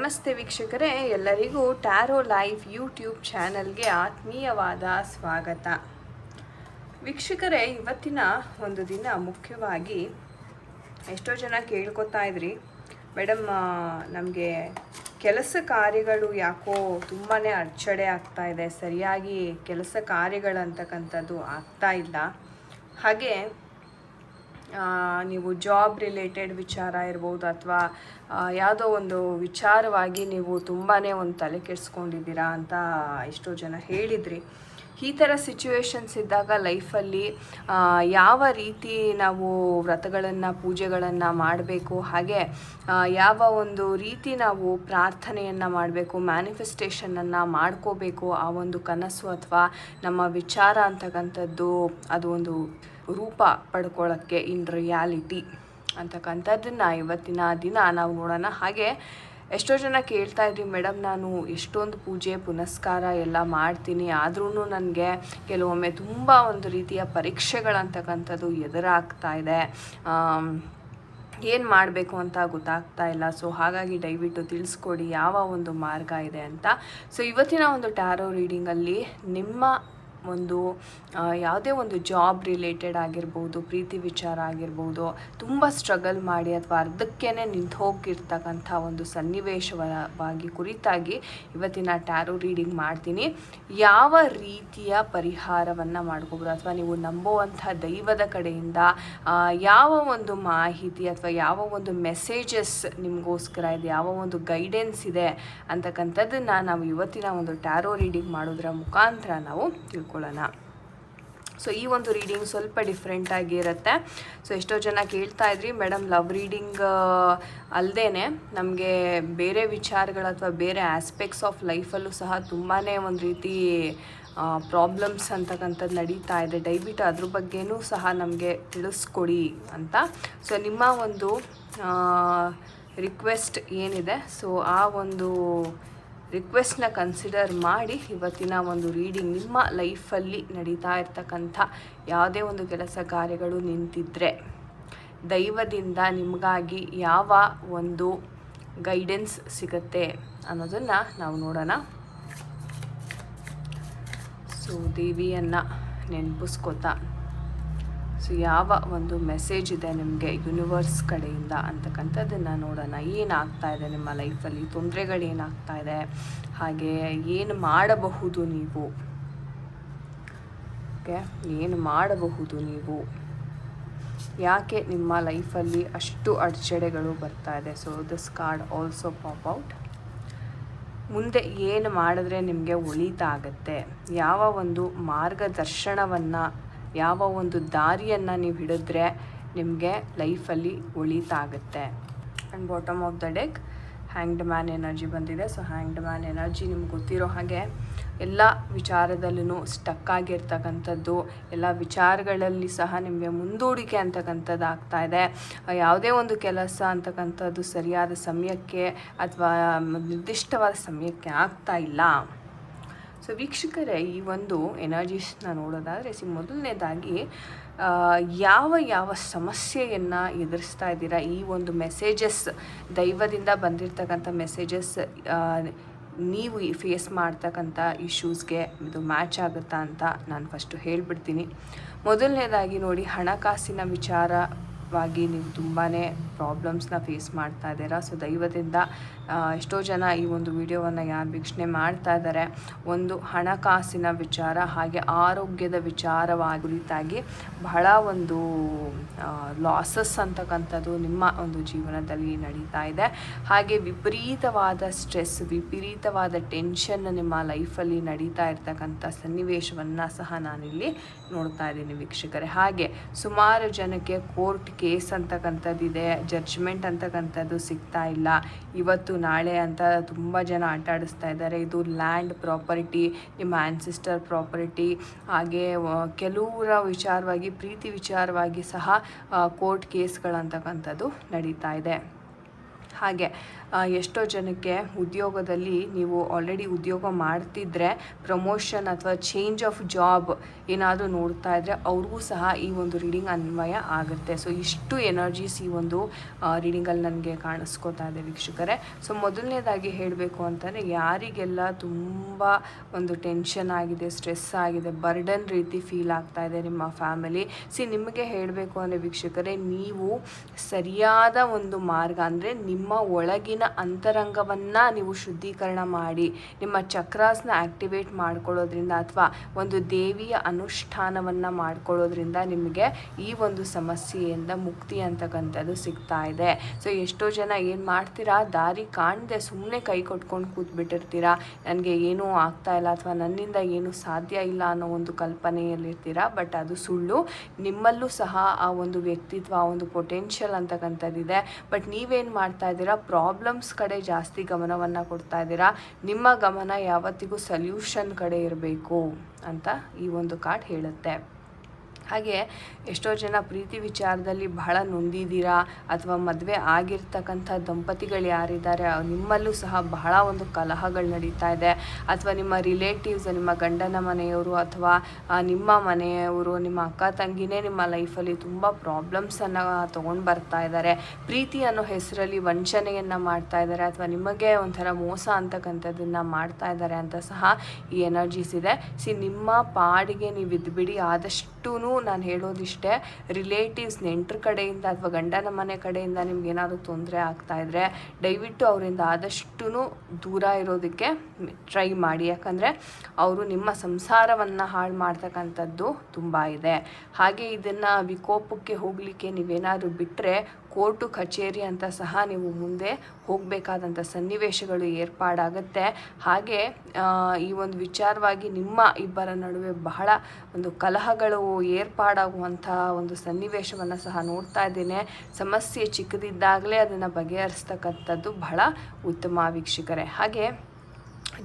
ನಮಸ್ತೆ ವೀಕ್ಷಕರೇ, ಎಲ್ಲರಿಗೂ ಟ್ಯಾರೋ ಲೈವ್ ಯೂಟ್ಯೂಬ್ ಚಾನಲ್ಗೆ ಆತ್ಮೀಯವಾದ ಸ್ವಾಗತ. ವೀಕ್ಷಕರೇ, ಇವತ್ತಿನ ಒಂದು ದಿನ ಮುಖ್ಯವಾಗಿ ಎಷ್ಟೋ ಜನ ಕೇಳ್ಕೊತಾ ಇದ್ರಿ, ಮೇಡಮ್ ನಮಗೆ ಕೆಲಸ ಕಾರ್ಯಗಳು ಯಾಕೋ ತುಂಬಾ ಅಡಚಣೆ ಆಗ್ತಾ ಇದೆ, ಸರಿಯಾಗಿ ಕೆಲಸ ಕಾರ್ಯಗಳಂತಕ್ಕಂಥದ್ದು ಆಗ್ತಾ ಇಲ್ಲ. ಹಾಗೆ ನೀವು ಜಾಬ್ ರಿಲೇಟೆಡ್ ವಿಚಾರ ಇರ್ಬೋದು ಅಥವಾ ಯಾವುದೋ ಒಂದು ವಿಚಾರವಾಗಿ ನೀವು ತುಂಬಾ ಒಂದು ತಲೆ ಕೆಡಿಸ್ಕೊಂಡಿದ್ದೀರಾ ಅಂತ ಎಷ್ಟೋ ಜನ ಹೇಳಿದ್ರಿ. ಈ ಥರ ಸಿಚುವೇಶನ್ಸ್ ಇದ್ದಾಗ ಲೈಫಲ್ಲಿ ಯಾವ ರೀತಿ ನಾವು ವ್ರತಗಳನ್ನು ಪೂಜೆಗಳನ್ನು ಮಾಡಬೇಕು, ಹಾಗೆ ಯಾವ ಒಂದು ರೀತಿ ನಾವು ಪ್ರಾರ್ಥನೆಯನ್ನು ಮಾಡಬೇಕು, ಮ್ಯಾನಿಫೆಸ್ಟೇಷನನ್ನು ಮಾಡ್ಕೋಬೇಕು, ಆ ಒಂದು ಕನಸು ಅಥವಾ ನಮ್ಮ ವಿಚಾರ ಅಂತಕ್ಕಂಥದ್ದು ಅದು ಒಂದು ರೂಪ ಪಡ್ಕೊಳ್ಳೋಕ್ಕೆ ಇನ್ ರಿಯಾಲಿಟಿ ಅಂತಕ್ಕಂಥದ್ದನ್ನು ಇವತ್ತಿನ ದಿನ ನಾವು ನೋಡೋಣ. ಹಾಗೆ ಎಷ್ಟೋ ಜನ ಕೇಳ್ತಾ ಇದ್ರಿ, ಮೇಡಮ್ ನಾನು ಎಷ್ಟೊಂದು ಪೂಜೆ ಪುನಸ್ಕಾರ ಎಲ್ಲ ಮಾಡ್ತೀನಿ, ಆದ್ರೂ ನನಗೆ ಕೆಲವೊಮ್ಮೆ ತುಂಬ ಒಂದು ರೀತಿಯ ಪರೀಕ್ಷೆಗಳಂತಕ್ಕಂಥದ್ದು ಎದುರಾಗ್ತಾ ಇದೆ, ಏನು ಮಾಡಬೇಕು ಅಂತ ಗೊತ್ತಾಗ್ತಾ ಇಲ್ಲ. ಸೊ ಹಾಗಾಗಿ ದಯವಿಟ್ಟು ತಿಳಿಸ್ಕೊಡಿ ಯಾವ ಒಂದು ಮಾರ್ಗ ಇದೆ ಅಂತ. ಸೊ ಇವತ್ತಿನ ಒಂದು ಟ್ಯಾರೋ ರೀಡಿಂಗಲ್ಲಿ ನಿಮ್ಮ ಒಂದು ಯಾವುದೇ ಒಂದು ಜಾಬ್ ರಿಲೇಟೆಡ್ ಆಗಿರ್ಬೋದು, ಪ್ರೀತಿ ವಿಚಾರ ಆಗಿರ್ಬೋದು, ತುಂಬ ಸ್ಟ್ರಗಲ್ ಮಾಡಿ ಅಥವಾ ಅರ್ಧಕ್ಕೇ ನಿಂತು ಹೋಗಿರ್ತಕ್ಕಂಥ ಒಂದು ಸನ್ನಿವೇಶವಾಗಿ ಕುರಿತಾಗಿ ಇವತ್ತಿನ ಟ್ಯಾರೋ ರೀಡಿಂಗ್ ಮಾಡ್ತೀನಿ. ಯಾವ ರೀತಿಯ ಪರಿಹಾರವನ್ನು ಮಾಡ್ಕೋಬೋದು ಅಥವಾ ನೀವು ನಂಬುವಂಥ ದೈವದ ಕಡೆಯಿಂದ ಯಾವ ಒಂದು ಮಾಹಿತಿ ಅಥವಾ ಯಾವ ಒಂದು ಮೆಸೇಜಸ್ ನಿಮಗೋಸ್ಕರ ಇದೆ, ಯಾವ ಒಂದು ಗೈಡೆನ್ಸ್ ಇದೆ ಅಂತಕ್ಕಂಥದ್ದನ್ನು ನಾವು ಇವತ್ತಿನ ಒಂದು ಟ್ಯಾರೋ ರೀಡಿಂಗ್ ಮಾಡೋದ್ರ ಮುಖಾಂತರ ನಾವು ತಿಳ್ಕೊಳ್ಳೋಣ. ಸೊ ಈ ಒಂದು ರೀಡಿಂಗ್ ಸ್ವಲ್ಪ ಡಿಫ್ರೆಂಟ್ ಆಗಿರುತ್ತೆ. ಸೊ ಎಷ್ಟೋ ಜನ ಕೇಳ್ತಾ ಇದ್ರಿ, ಮೇಡಮ್ ಲವ್ ರೀಡಿಂಗ್ ಅಲ್ಲದೇ ನಮಗೆ ಬೇರೆ ವಿಚಾರಗಳು ಅಥವಾ ಬೇರೆ ಆಸ್ಪೆಕ್ಟ್ಸ್ ಆಫ್ ಲೈಫಲ್ಲೂ ಸಹ ತುಂಬಾ ಒಂದು ರೀತಿ ಪ್ರಾಬ್ಲಮ್ಸ್ ಅಂತಕ್ಕಂಥದ್ದು ನಡೀತಾ ಇದೆ, ದಯವಿಟ್ಟು ಅದ್ರ ಬಗ್ಗೆನೂ ಸಹ ನಮಗೆ ತಿಳಿಸ್ಕೊಡಿ ಅಂತ. ಸೊ ನಿಮ್ಮ ಒಂದು ರಿಕ್ವೆಸ್ಟ್ ಏನಿದೆ, ಸೊ ಆ ಒಂದು ರಿಕ್ವೆಸ್ಟ್ನ ಕನ್ಸಿಡರ್ ಮಾಡಿ ಇವತ್ತಿನ ಒಂದು ರೀಡಿಂಗ್ ನಿಮ್ಮ ಲೈಫಲ್ಲಿ ನಡೀತಾ ಇರ್ತಕ್ಕಂಥ ಯಾವುದೇ ಒಂದು ಕೆಲಸ ಕಾರ್ಯಗಳು ನಿಂತಿದ್ದರೆ ದೈವದಿಂದ ನಿಮಗಾಗಿ ಯಾವ ಒಂದು ಗೈಡೆನ್ಸ್ ಸಿಗುತ್ತೆ ಅನ್ನೋದನ್ನು ನಾವು ನೋಡೋಣ. ಸೊ ದೇವಿಯನ್ನು ನೆನಪಿಸ್ಕೋತಾ, ಸೊ ಯಾವ ಒಂದು ಮೆಸೇಜ್ ಇದೆ ನಿಮಗೆ ಯೂನಿವರ್ಸ್ ಕಡೆಯಿಂದ ಅಂತಕ್ಕಂಥದ್ದನ್ನು ನೋಡೋಣ. ಏನಾಗ್ತಾ ಇದೆ ನಿಮ್ಮ ಲೈಫಲ್ಲಿ, ತೊಂದರೆಗಳೇನಾಗ್ತಾ ಇದೆ, ಹಾಗೆ ಏನು ಮಾಡಬಹುದು ನೀವು, ಓಕೆ ಏನು ಮಾಡಬಹುದು ನೀವು, ಯಾಕೆ ನಿಮ್ಮ ಲೈಫಲ್ಲಿ ಅಷ್ಟು ಅಡಚಣೆಗಳು ಬರ್ತಾ ಇದೆ. So this card also pop out. ಮುಂದೆ ಏನು ಮಾಡಿದ್ರೆ ನಿಮಗೆ ಒಳಿತಾಗತ್ತೆ, ಯಾವ ಒಂದು ಮಾರ್ಗದರ್ಶನವನ್ನು, ಯಾವ ಒಂದು ದಾರಿಯನ್ನು ನೀವು ಹಿಡಿದ್ರೆ ನಿಮಗೆ ಲೈಫಲ್ಲಿ ಒಳಿತಾಗುತ್ತೆ. And bottom of the deck hanged man energy ಬಂದಿದೆ. ಸೊ ಹ್ಯಾಂಗ್ಡ್ ಮ್ಯಾನ್ ಎನರ್ಜಿ ನಿಮ್ಗೆ ಗೊತ್ತಿರೋ ಹಾಗೆ ಎಲ್ಲ ವಿಚಾರದಲ್ಲೂ ಸ್ಟಕ್ ಆಗಿರ್ತಕ್ಕಂಥದ್ದು, ಎಲ್ಲ ವಿಚಾರಗಳಲ್ಲಿ ಸಹ ನಿಮಗೆ ಮುಂದೂಡಿಕೆ ಅಂತಕ್ಕಂಥದ್ದು ಆಗ್ತಾ ಇದೆ. ಯಾವುದೇ ಒಂದು ಕೆಲಸ ಅಂತಕ್ಕಂಥದ್ದು ಸರಿಯಾದ ಸಮಯಕ್ಕೆ ಅಥವಾ ನಿರ್ದಿಷ್ಟವಾದ ಸಮಯಕ್ಕೆ ಆಗ್ತಾ ಇಲ್ಲ. ಸೊ ವೀಕ್ಷಕರೇ, ಈ ಒಂದು ಎನರ್ಜೀಸ್ನ ನೋಡೋದಾದರೆ ಮೊದಲನೇದಾಗಿ ಯಾವ ಸಮಸ್ಯೆಯನ್ನು ಎದುರಿಸ್ತಾ ಇದ್ದೀರಾ, ಈ ಒಂದು ಮೆಸೇಜಸ್ ದೈವದಿಂದ ಬಂದಿರತಕ್ಕಂಥ ಮೆಸೇಜಸ್ ನೀವು ಫೇಸ್ ಮಾಡ್ತಕ್ಕಂಥ ಇಶ್ಯೂಸ್ಗೆ ಇದು ಮ್ಯಾಚ್ ಆಗುತ್ತಾ ಅಂತ ನಾನು ಫಸ್ಟು ಹೇಳಿಬಿಡ್ತೀನಿ. ಮೊದಲನೇದಾಗಿ ನೋಡಿ, ಹಣಕಾಸಿನ ವಿಚಾರವಾಗಿ ನೀವು ತುಂಬಾ ಪ್ರಾಬ್ಲಮ್ಸ್ನ ಫೇಸ್ ಮಾಡ್ತಾ ಇದ್ದೀರಾ. ಸೊ ದೈವದಿಂದ ಎಷ್ಟೋ ಜನ ಈ ಒಂದು ವಿಡಿಯೋವನ್ನು ಯಾರು ವೀಕ್ಷಣೆ ಮಾಡ್ತಾ ಇದ್ದಾರೆ, ಒಂದು ಹಣಕಾಸಿನ ವಿಚಾರ ಹಾಗೆ ಆರೋಗ್ಯದ ವಿಚಾರವಾಗಿ ಕುರಿತಾಗಿ ಬಹಳ ಒಂದು ಲಾಸಸ್ ಅಂತಕ್ಕಂಥದ್ದು ನಿಮ್ಮ ಒಂದು ಜೀವನದಲ್ಲಿ ನಡೀತಾ ಇದೆ. ಹಾಗೆ ವಿಪರೀತವಾದ ಸ್ಟ್ರೆಸ್, ವಿಪರೀತವಾದ ಟೆನ್ಷನ್ ನಿಮ್ಮ ಲೈಫಲ್ಲಿ ನಡೀತಾ ಇರ್ತಕ್ಕಂಥ ಸನ್ನಿವೇಶವನ್ನು ಸಹ ನಾನಿಲ್ಲಿ ನೋಡ್ತಾ ಇದ್ದೀನಿ ವೀಕ್ಷಕರೇ. ಹಾಗೆ ಸುಮಾರು ಜನಕ್ಕೆ ಕೋರ್ಟ್ ಕೇಸ್ ಅಂತಕ್ಕಂಥದ್ದಿದೆ, ಜಡ್ಜ್ಮೆಂಟ್ ಅಂತಕ್ಕಂಥದ್ದು ಸಿಗ್ತಾ ಇಲ್ಲ, ಇವತ್ತು ನಾಳೆ ಅಂತ ತುಂಬ ಜನ ಆಟ ಆಡಿಸ್ತಾ ಇದ್ದಾರೆ. ಇದು ಲ್ಯಾಂಡ್ ಪ್ರಾಪರ್ಟಿ, ನಿಮ್ಮ ಆ್ಯನ್ಸಿಸ್ಟರ್ ಪ್ರಾಪರ್ಟಿ, ಹಾಗೆ ಕೆಲವರ ವಿಚಾರವಾಗಿ ಪ್ರೀತಿ ವಿಚಾರವಾಗಿ ಸಹ ಕೋರ್ಟ್ ಕೇಸ್ಗಳಂತಕ್ಕಂಥದ್ದು ನಡೀತಾ ಇದೆ. ಹಾಗೆ ಎಷ್ಟೋ ಜನಕ್ಕೆ ಉದ್ಯೋಗದಲ್ಲಿ ನೀವು ಆಲ್ರೆಡಿ ಉದ್ಯೋಗ ಮಾಡ್ತಿದ್ರೆ ಪ್ರಮೋಷನ್ ಅಥವಾ ಚೇಂಜ್ ಆಫ್ ಜಾಬ್ ಏನಾದರೂ ನೋಡ್ತಾ ಇದ್ದರೆ ಅವ್ರಿಗೂ ಸಹ ಈ ಒಂದು ರೀಡಿಂಗ್ ಅನ್ವಯ ಆಗುತ್ತೆ. ಸೊ ಇಷ್ಟು ಎನರ್ಜೀಸ್ ಈ ಒಂದು ರೀಡಿಂಗಲ್ಲಿ ನನಗೆ ಕಾಣಿಸ್ಕೋತಾ ಇದೆ ವೀಕ್ಷಕರೇ. ಸೊ ಮೊದಲನೇದಾಗಿ ಹೇಳಬೇಕು ಅಂತಂದರೆ ಯಾರಿಗೆಲ್ಲ ತುಂಬ ಒಂದು ಟೆನ್ಷನ್ ಆಗಿದೆ, ಸ್ಟ್ರೆಸ್ ಆಗಿದೆ, ಬರ್ಡನ್ ರೀತಿ ಫೀಲ್ ಆಗ್ತಾ ಇದೆ ನಿಮ್ಮ ಫ್ಯಾಮಿಲಿ, ನಿಮಗೆ ಹೇಳಬೇಕು ಅಂದರೆ ವೀಕ್ಷಕರೇ, ನೀವು ಸರಿಯಾದ ಒಂದು ಮಾರ್ಗ ಅಂದರೆ ನಿಮ್ಮ ಒಳಗಿನ ಅಂತರಂಗವನ್ನು ನೀವು ಶುದ್ಧೀಕರಣ ಮಾಡಿ ನಿಮ್ಮ ಚಕ್ರಾಸ್ನ ಆಕ್ಟಿವೇಟ್ ಮಾಡ್ಕೊಳ್ಳೋದ್ರಿಂದ ಅಥವಾ ಒಂದು ದೇವಿಯ ಅನುಷ್ಠಾನವನ್ನು ಮಾಡ್ಕೊಳ್ಳೋದ್ರಿಂದ ನಿಮಗೆ ಈ ಒಂದು ಸಮಸ್ಯೆಯಿಂದ ಮುಕ್ತಿ ಅಂತಕ್ಕಂಥದ್ದು ಸಿಗ್ತಾ ಇದೆ. ಸೊ ಎಷ್ಟೋ ಜನ ಏನು ಮಾಡ್ತೀರಾ, ದಾರಿ ಕಾಣದೆ ಸುಮ್ಮನೆ ಕೈ ಕೊಟ್ಕೊಂಡು ಕೂತ್ಬಿಟ್ಟಿರ್ತೀರಾ, ನನಗೆ ಏನೂ ಆಗ್ತಾ ಇಲ್ಲ ಅಥವಾ ನನ್ನಿಂದ ಏನೂ ಸಾಧ್ಯ ಇಲ್ಲ ಅನ್ನೋ ಒಂದು ಕಲ್ಪನೆಯಲ್ಲಿರ್ತೀರಾ. ಬಟ್ ಅದು ಸುಳ್ಳು. ನಿಮ್ಮಲ್ಲೂ ಸಹ ಆ ಒಂದು ವ್ಯಕ್ತಿತ್ವ, ಆ ಒಂದು ಪೊಟೆನ್ಷಿಯಲ್ ಅಂತಕ್ಕಂಥದ್ದಿದೆ. ಬಟ್ ನೀವೇನು ಮಾಡ್ತಾ ಇದ್ದೀರಾ, ಪ್ರಾಬ್ಲಮ್ಸ್ ಕಡೆ ಜಾಸ್ತಿ ಗಮನವನ್ನು ಕೊಡ್ತಾ ಇದ್ದೀರಾ. ನಿಮ್ಮ ಗಮನ ಯಾವತ್ತಿಗೂ ಸೊಲ್ಯೂಷನ್ ಕಡೆ ಇರಬೇಕು ಅಂತ ಈ ಒಂದು ಕಾರ್ಡ್ ಹೇಳುತ್ತೆ. ಹಾಗೆ ಎಷ್ಟೋ ಜನ ಪ್ರೀತಿ ವಿಚಾರದಲ್ಲಿ ಬಹಳ ನೊಂದಿದ್ದೀರಾ ಅಥವಾ ಮದುವೆ ಆಗಿರ್ತಕ್ಕಂಥ ದಂಪತಿಗಳು ಯಾರಿದ್ದಾರೆ ನಿಮ್ಮಲ್ಲೂ ಸಹ ಬಹಳ ಒಂದು ಕಲಹಗಳು ನಡೀತಾ ಇದೆ. ಅಥವಾ ನಿಮ್ಮ ರಿಲೇಟಿವ್ಸ್, ನಿಮ್ಮ ಗಂಡನ ಮನೆಯವರು ಅಥವಾ ನಿಮ್ಮ ಮನೆಯವರು, ನಿಮ್ಮ ಅಕ್ಕ ತಂಗಿನೇ ನಿಮ್ಮ ಲೈಫಲ್ಲಿ ತುಂಬ ಪ್ರಾಬ್ಲಮ್ಸನ್ನು ತೊಗೊಂಡು ಬರ್ತಾ ಇದ್ದಾರೆ. ಪ್ರೀತಿ ಅನ್ನೋ ಹೆಸರಲ್ಲಿ ವಂಚನೆಯನ್ನು ಮಾಡ್ತಾ ಇದ್ದಾರೆ ಅಥವಾ ನಿಮಗೆ ಒಂಥರ ಮೋಸ ಅಂತಕ್ಕಂಥದ್ದನ್ನು ಮಾಡ್ತಾ ಇದ್ದಾರೆ ಅಂತ ಸಹ ಈ ಎನರ್ಜೀಸ್ ಇದೆ. ನಿಮ್ಮ ಪಾಡಿಗೆ ನೀವು ಇದ್ಬಿಡಿ. ಆದಷ್ಟು ನಾನು ಹೇಳೋದಿಷ್ಟೇ, ರಿಲೇಟಿವ್ಸ್, ನೆಂಟರ ಕಡೆಯಿಂದ ಅಥವಾ ಗಂಡನ ಮನೆ ಕಡೆಯಿಂದ ನಿಮ್ಗೆ ಏನಾದರೂ ತೊಂದರೆ ಆಗ್ತಾ ಇದ್ದರೆ ದಯವಿಟ್ಟು ಅವರಿಂದ ಆದಷ್ಟು ದೂರ ಇರೋದಕ್ಕೆ ಟ್ರೈ ಮಾಡಿ. ಯಾಕಂದರೆ ಅವರು ನಿಮ್ಮ ಸಂಸಾರವನ್ನು ಹಾಳು ಮಾಡ್ತಕ್ಕಂಥದ್ದು ತುಂಬ ಇದೆ. ಹಾಗೆ ಇದನ್ನು ವಿಕೋಪಕ್ಕೆ ಹೋಗಲಿಕ್ಕೆ ನೀವೇನಾದರೂ ಬಿಟ್ಟರೆ ಕೋರ್ಟು ಕಚೇರಿ ಅಂತ ಸಹ ನೀವು ಮುಂದೆ ಹೋಗಬೇಕಾದಂಥ ಸನ್ನಿವೇಶಗಳು ಏರ್ಪಾಡಾಗುತ್ತೆ. ಹಾಗೆ ಈ ಒಂದು ವಿಚಾರವಾಗಿ ನಿಮ್ಮ ಇಬ್ಬರ ನಡುವೆ ಬಹಳ ಒಂದು ಕಲಹಗಳು ಏರ್ಪಾಡಾಗುವಂಥ ಒಂದು ಸನ್ನಿವೇಶವನ್ನು ಸಹ ನೋಡ್ತಾ ಇದ್ದೇನೆ. ಸಮಸ್ಯೆ ಚಿಕ್ಕದಿದ್ದಾಗಲೇ ಅದನ್ನು ಬಗೆಹರಿಸ್ತಕ್ಕಂಥದ್ದು ಬಹಳ ಉತ್ತಮ ವೀಕ್ಷಕರೇ. ಹಾಗೆ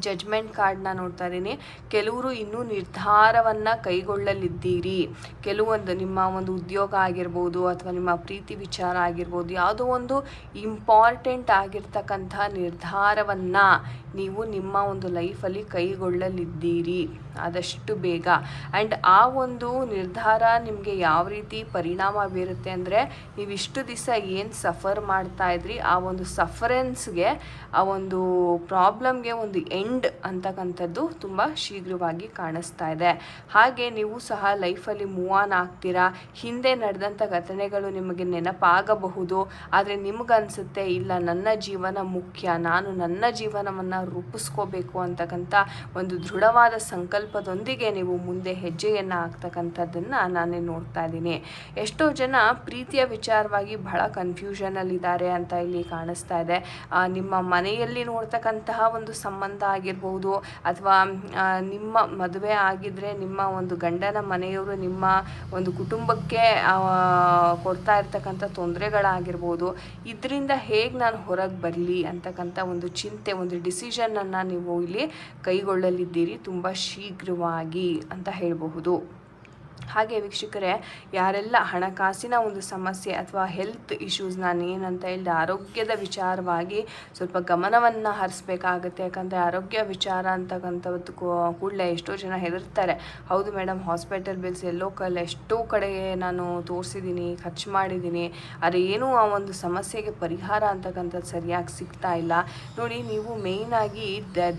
ಜಡ್ಜ್ಮೆಂಟ್ ಕಾರ್ಡ್ನ ನೋಡ್ತಾ ಇದ್ದೀನಿ. ಕೆಲವರು ಇನ್ನೂ ನಿರ್ಧಾರವನ್ನು ಕೈಗೊಳ್ಳಲಿದ್ದೀರಿ. ಕೆಲವೊಂದು ನಿಮ್ಮ ಒಂದು ಉದ್ಯೋಗ ಆಗಿರ್ಬೋದು ಅಥವಾ ನಿಮ್ಮ ಪ್ರೀತಿ ವಿಚಾರ ಆಗಿರ್ಬೋದು, ಯಾವುದೋ ಒಂದು ಇಂಪಾರ್ಟೆಂಟ್ ಆಗಿರ್ತಕ್ಕಂಥ ನಿರ್ಧಾರವನ್ನು ನೀವು ನಿಮ್ಮ ಒಂದು ಲೈಫಲ್ಲಿ ಕೈಗೊಳ್ಳಲಿದ್ದೀರಿ ಆದಷ್ಟು ಬೇಗ. ಆ್ಯಂಡ್ ಆ ಒಂದು ನಿರ್ಧಾರ ನಿಮಗೆ ಯಾವ ರೀತಿ ಪರಿಣಾಮ ಬೀರುತ್ತೆ ಅಂದರೆ, ನೀವಿಷ್ಟು ದಿವಸ ಏನು ಸಫರ್ ಮಾಡ್ತಾ ಇದ್ರಿ ಆ ಒಂದು ಸಫರೆನ್ಸ್ಗೆ, ಆ ಒಂದು ಪ್ರಾಬ್ಲಮ್ಗೆ ಒಂದು ಎಂಡ್ ಅಂತಕ್ಕಂಥದ್ದು ತುಂಬ ಶೀಘ್ರವಾಗಿ ಕಾಣಿಸ್ತಾ ಇದೆ. ಹಾಗೆ ನೀವು ಸಹ ಲೈಫಲ್ಲಿ ಮೂವ್ ಆನ್ ಆಗ್ತೀರಾ. ಹಿಂದೆ ನಡೆದಂಥ ಘಟನೆಗಳು ನಿಮಗೆ ನೆನಪಾಗಬಹುದು, ಆದರೆ ನಿಮಗನ್ಸುತ್ತೆ ಇಲ್ಲ ನನ್ನ ಜೀವನ ಮುಖ್ಯ, ನಾನು ನನ್ನ ಜೀವನವನ್ನು ರೂಪಿಸ್ಕೋಬೇಕು ಅಂತಕ್ಕಂಥ ಒಂದು ದೃಢವಾದ ಸಂಕಲ್ಪದೊಂದಿಗೆ ನೀವು ಮುಂದೆ ಹೆಜ್ಜೆಯನ್ನು ಹಾಕ್ತಕ್ಕಂಥದ್ದನ್ನು ನಾನೇ ನೋಡ್ತಾ ಇದ್ದೀನಿ. ಎಷ್ಟೋ ಜನ ಪ್ರೀತಿಯ ವಿಚಾರವಾಗಿ ಬಹಳ ಕನ್ಫ್ಯೂಷನಲ್ಲಿದ್ದಾರೆ ಅಂತ ಇಲ್ಲಿ ಕಾಣಿಸ್ತಾ ಇದೆ. ನಿಮ್ಮ ಮನೆಯಲ್ಲಿ ನೋಡ್ತಕ್ಕಂತಹ ಒಂದು ಸಂಬಂಧ ಆಗಿರ್ಬೋದು ಅಥವಾ ನಿಮ್ಮ ಮದುವೆ ಆಗಿದ್ದರೆ ನಿಮ್ಮ ಒಂದು ಗಂಡನ ಮನೆಯವರು ನಿಮ್ಮ ಒಂದು ಕುಟುಂಬಕ್ಕೆ ಕೊಡ್ತಾ ಇರ್ತಕ್ಕಂಥ ತೊಂದರೆಗಳಾಗಿರ್ಬೋದು, ಇದರಿಂದ ಹೇಗೆ ನಾನು ಹೊರಗೆ ಬರಲಿ ಅಂತಕ್ಕಂಥ ಒಂದು ಚಿಂತೆ, ಒಂದು ಡಿಸಿಷನನ್ನು ನೀವು ಇಲ್ಲಿ ಕೈಗೊಳ್ಳಲಿದ್ದೀರಿ ತುಂಬ ಶೀಘ್ರವಾಗಿ ಅಂತ ಹೇಳಬಹುದು. ಹಾಗೆ ವೀಕ್ಷಕರೇ, ಯಾರೆಲ್ಲ ಹಣಕಾಸಿನ ಒಂದು ಸಮಸ್ಯೆ ಅಥವಾ ಹೆಲ್ತ್ ಇಶ್ಯೂಸ್, ನಾನು ಏನಂತ ಹೇಳಿದೆ ಆರೋಗ್ಯದ ವಿಚಾರವಾಗಿ ಸ್ವಲ್ಪ ಗಮನವನ್ನು ಹರಿಸ್ಬೇಕಾಗುತ್ತೆ. ಯಾಕಂದರೆ ಆರೋಗ್ಯ ವಿಚಾರ ಅಂತಕ್ಕಂಥದ್ದು ಕೂಡಲೇ ಎಷ್ಟೋ ಜನ ಹೆದರ್ತಾರೆ. ಹೌದು ಮೇಡಮ್, ಹಾಸ್ಪಿಟಲ್ ಬಿಲ್ಸ್ ಎಷ್ಟೋ ಕಡೆ ನಾನು ತೋರಿಸಿದ್ದೀನಿ, ಖರ್ಚು ಮಾಡಿದ್ದೀನಿ, ಆದರೆ ಏನೂ ಆ ಒಂದು ಸಮಸ್ಯೆಗೆ ಪರಿಹಾರ ಅಂತಕ್ಕಂಥದ್ದು ಸರಿಯಾಗಿ ಸಿಗ್ತಾ ಇಲ್ಲ. ನೋಡಿ, ನೀವು ಮೇಯ್ನಾಗಿ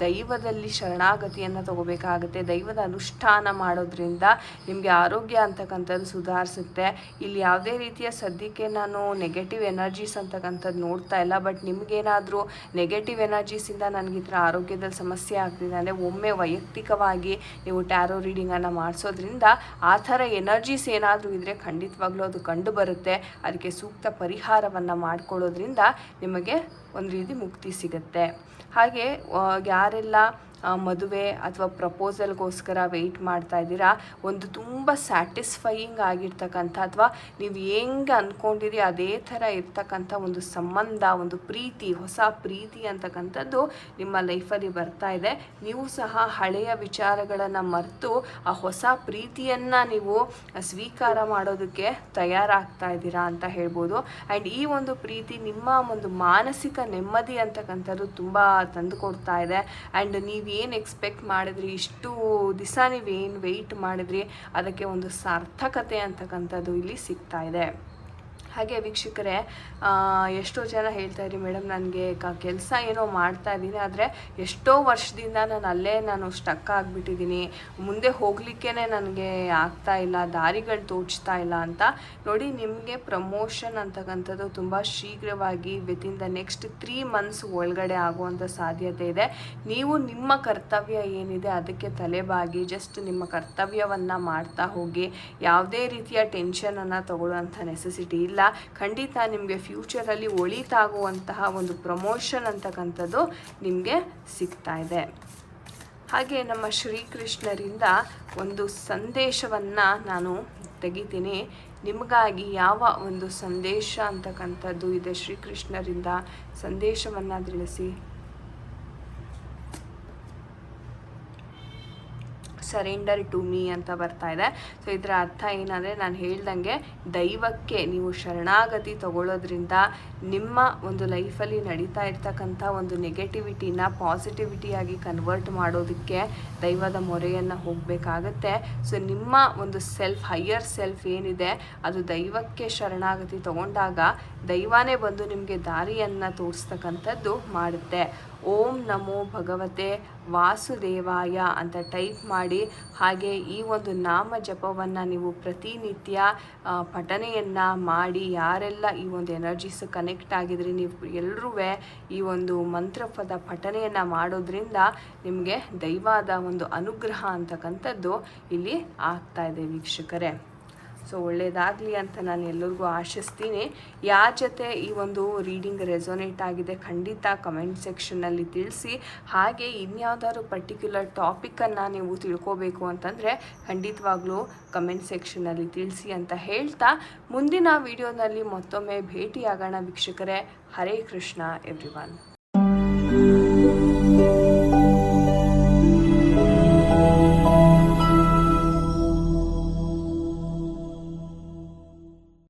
ದೈವದಲ್ಲಿ ಶರಣಾಗತಿಯನ್ನು ತಗೋಬೇಕಾಗುತ್ತೆ. ದೈವದ ಅನುಷ್ಠಾನ ಮಾಡೋದ್ರಿಂದ ನಿಮಗೆ ಆರೋಗ್ಯ ಅಂತಕ್ಕಂಥದ್ದು ಸುಧಾರಿಸುತ್ತೆ. ಇಲ್ಲಿ ಯಾವುದೇ ರೀತಿಯ ಸದ್ಯಕ್ಕೆ ನಾನು ನೆಗೆಟಿವ್ ಎನರ್ಜೀಸ್ ಅಂತಕ್ಕಂಥದ್ದು ನೋಡ್ತಾ ಇಲ್ಲ. ಬಟ್ ನಿಮಗೇನಾದರೂ ನೆಗೆಟಿವ್ ಎನರ್ಜೀಸಿಂದ ನನಗೆ ಈ ಥರ ಆರೋಗ್ಯದಲ್ಲಿ ಸಮಸ್ಯೆ ಆಗ್ತಿದೆ ಅಂದರೆ ಒಮ್ಮೆ ವೈಯಕ್ತಿಕವಾಗಿ ನೀವು ಟ್ಯಾರೋ ರೀಡಿಂಗನ್ನು ಮಾಡಿಸೋದ್ರಿಂದ ಆ ಥರ ಎನರ್ಜೀಸ್ ಏನಾದರೂ ಇದ್ದರೆ ಖಂಡಿತವಾಗ್ಲೂ ಅದು ಕಂಡು ಬರುತ್ತೆ. ಅದಕ್ಕೆ ಸೂಕ್ತ ಪರಿಹಾರವನ್ನು ಮಾಡ್ಕೊಳ್ಳೋದ್ರಿಂದ ನಿಮಗೆ ಒಂದು ರೀತಿ ಮುಕ್ತಿ ಸಿಗುತ್ತೆ. ಹಾಗೆ ಯಾರೆಲ್ಲ ಮದುವೆ ಅಥವಾ ಪ್ರಪೋಸಲ್ಗೋಸ್ಕರ ವೆಯ್ಟ್ ಮಾಡ್ತಾ ಇದ್ದೀರಾ, ಒಂದು ತುಂಬ ಸ್ಯಾಟಿಸ್ಫೈಯಿಂಗ್ ಆಗಿರ್ತಕ್ಕಂಥ ಅಥವಾ ನೀವು ಹೆಂಗೆ ಅಂದ್ಕೊಂಡಿರಿ ಅದೇ ಥರ ಇರ್ತಕ್ಕಂಥ ಒಂದು ಸಂಬಂಧ, ಒಂದು ಪ್ರೀತಿ, ಹೊಸ ಪ್ರೀತಿ ಅಂತಕ್ಕಂಥದ್ದು ನಿಮ್ಮ ಲೈಫಲ್ಲಿ ಬರ್ತಾ ಇದೆ. ನೀವು ಸಹ ಹಳೆಯ ವಿಚಾರಗಳನ್ನು ಮರೆತು ಆ ಹೊಸ ಪ್ರೀತಿಯನ್ನು ನೀವು ಸ್ವೀಕಾರ ಮಾಡೋದಕ್ಕೆ ತಯಾರಾಗ್ತಾ ಇದ್ದೀರಾ ಅಂತ ಹೇಳ್ಬೋದು. ಆ್ಯಂಡ್ ಈ ಒಂದು ಪ್ರೀತಿ ನಿಮ್ಮ ಒಂದು ಮಾನಸಿಕ ನೆಮ್ಮದಿ ಅಂತಕ್ಕಂಥದ್ದು ತುಂಬ ತಂದು ಕೊಡ್ತಾ ಇದೆ. ಆ್ಯಂಡ್ ನೀವೇನು ಎಕ್ಸ್ಪೆಕ್ಟ್ ಮಾಡಿದ್ರಿ, ಇಷ್ಟು ದಿವಸ ನೀವೇನು ವೆಯ್ಟ್ ಮಾಡಿದ್ರಿ, ಅದಕ್ಕೆ ಒಂದು ಸಾರ್ಥಕತೆ ಅಂತಕ್ಕಂಥದ್ದು ಇಲ್ಲಿ ಸಿಗ್ತಾ ಇದೆ. ಹಾಗೆ ವೀಕ್ಷಕರೇ, ಎಷ್ಟೋ ಜನ ಹೇಳ್ತಾ ಇರಿ ಮೇಡಮ್ ನನಗೆ ಕೆಲಸ ಏನೋ ಮಾಡ್ತಾ ಇದ್ದೀನಿ, ಆದರೆ ಎಷ್ಟೋ ವರ್ಷದಿಂದ ನಾನು ಸ್ಟಕ್ ಆಗಿಬಿಟ್ಟಿದ್ದೀನಿ, ಮುಂದೆ ಹೋಗಲಿಕ್ಕೇ ನನಗೆ ಆಗ್ತಾ ಇಲ್ಲ, ದಾರಿಗಳು ತೋಚ್ತಾ ಇಲ್ಲ ಅಂತ. ನೋಡಿ, ನಿಮಗೆ ಪ್ರಮೋಷನ್ ಅಂತಕ್ಕಂಥದ್ದು ತುಂಬ ಶೀಘ್ರವಾಗಿ ವಿತಿನ್ ದ ನೆಕ್ಸ್ಟ್ 3 months ಒಳಗಡೆ ಆಗುವಂಥ ಸಾಧ್ಯತೆ ಇದೆ. ನೀವು ನಿಮ್ಮ ಕರ್ತವ್ಯ ಏನಿದೆ ಅದಕ್ಕೆ ತಲೆಬಾಗಿ ಜಸ್ಟ್ ನಿಮ್ಮ ಕರ್ತವ್ಯವನ್ನು ಮಾಡ್ತಾ ಹೋಗಿ, ಯಾವುದೇ ರೀತಿಯ ಟೆನ್ಷನನ್ನು ತಗೊಳ್ಳುವಂಥ ನೆಸೆಸಿಟಿ ಇಲ್ಲ. ಖಂಡಿತ ನಿಮಗೆ ಫ್ಯೂಚರಲ್ಲಿ ಒಳಿತಾಗುವಂತಹ ಒಂದು ಪ್ರಮೋಷನ್ ಅಂತಕ್ಕಂಥದ್ದು ನಿಮಗೆ ಸಿಗ್ತಾ ಇದೆ. ಹಾಗೆ ನಮ್ಮ ಶ್ರೀಕೃಷ್ಣರಿಂದ ಒಂದು ಸಂದೇಶವನ್ನು ನಾನು ತೆಗಿತೀನಿ. ನಿಮಗಾಗಿ ಯಾವ ಒಂದು ಸಂದೇಶ ಅಂತಕ್ಕಂಥದ್ದು ಇದೆ, ಶ್ರೀಕೃಷ್ಣರಿಂದ ಸಂದೇಶವನ್ನು ತಿಳಿಸಿ. ಸರೆಂಡರ್ ಟು ಮೀ ಅಂತ ಬರ್ತಾ ಇದೆ. ಸೊ ಇದರ ಅರ್ಥ ಏನಂದರೆ, ನಾನು ಹೇಳ್ದಂಗೆ ದೈವಕ್ಕೆ ನೀವು ಶರಣಾಗತಿ ತಗೊಳ್ಳೋದ್ರಿಂದ ನಿಮ್ಮ ಒಂದು ಲೈಫಲ್ಲಿ ನಡೀತಾ ಇರ್ತಕ್ಕಂಥ ಒಂದು ನೆಗೆಟಿವಿಟಿನ ಪಾಸಿಟಿವಿಟಿಯಾಗಿ ಕನ್ವರ್ಟ್ ಮಾಡೋದಕ್ಕೆ ದೈವದ ಮೊರೆಯನ್ನು ಹೋಗಬೇಕಾಗತ್ತೆ. ಸೊ ನಿಮ್ಮ ಒಂದು ಹೈಯರ್ ಸೆಲ್ಫ್ ಏನಿದೆ ಅದು ದೈವಕ್ಕೆ ಶರಣಾಗತಿ ತಗೊಂಡಾಗ ದೈವನೇ ಬಂದು ನಿಮಗೆ ದಾರಿಯನ್ನು ತೋರಿಸ್ತಕ್ಕಂಥದ್ದು ಮಾಡುತ್ತೆ. ಓಂ ನಮೋ ಭಗವತೆ ವಾಸುದೇವಾಯ ಅಂತ ಟೈಪ್ ಮಾಡಿ. ಹಾಗೆ ಈ ಒಂದು ನಾಮ ಜಪವನ್ನು ನೀವು ಪ್ರತಿನಿತ್ಯ ಪಠನೆಯನ್ನು ಮಾಡಿ. ಯಾರೆಲ್ಲ ಈ ಒಂದು ಎನರ್ಜೀಸ್ ಕನೆಕ್ಟ್ ಆಗಿದ್ರಿ, ನೀವು ಎಲ್ಲರೂ ಈ ಒಂದು ಮಂತ್ರಪದ ಪಠನೆಯನ್ನು ಮಾಡೋದ್ರಿಂದ ನಿಮಗೆ ದೈವದ ಒಂದು ಅನುಗ್ರಹ ಅಂತಕ್ಕಂಥದ್ದು ಇಲ್ಲಿ ಆಗ್ತಾ ಇದೆ ವೀಕ್ಷಕರೇ. ಸೊ ಒಳ್ಳೆಯದಾಗಲಿ ಅಂತ ನಾನು ಎಲ್ಲರಿಗೂ ಆಶಿಸ್ತೀನಿ. ಯಾರ ಜೊತೆ ಈ ಒಂದು ರೀಡಿಂಗ್ ರೆಸೊನೇಟ್ ಆಗಿದೆ ಖಂಡಿತ ಕಮೆಂಟ್ ಸೆಕ್ಷನ್ನಲ್ಲಿ ತಿಳಿಸಿ. ಹಾಗೆ ಇನ್ಯಾವುದಾದ್ರು ಪರ್ಟಿಕ್ಯುಲರ್ ಟಾಪಿಕನ್ನು ನೀವು ತಿಳ್ಕೋಬೇಕು ಅಂತಂದರೆ ಖಂಡಿತವಾಗ್ಲೂ ಕಮೆಂಟ್ ಸೆಕ್ಷನ್ನಲ್ಲಿ ತಿಳಿಸಿ ಅಂತ ಹೇಳ್ತಾ, ಮುಂದಿನ ವಿಡಿಯೋನಲ್ಲಿ ಮತ್ತೊಮ್ಮೆ ಭೇಟಿಯಾಗೋಣ ವೀಕ್ಷಕರೇ. ಹರೇ ಕೃಷ್ಣ ಎವ್ರಿವನ್.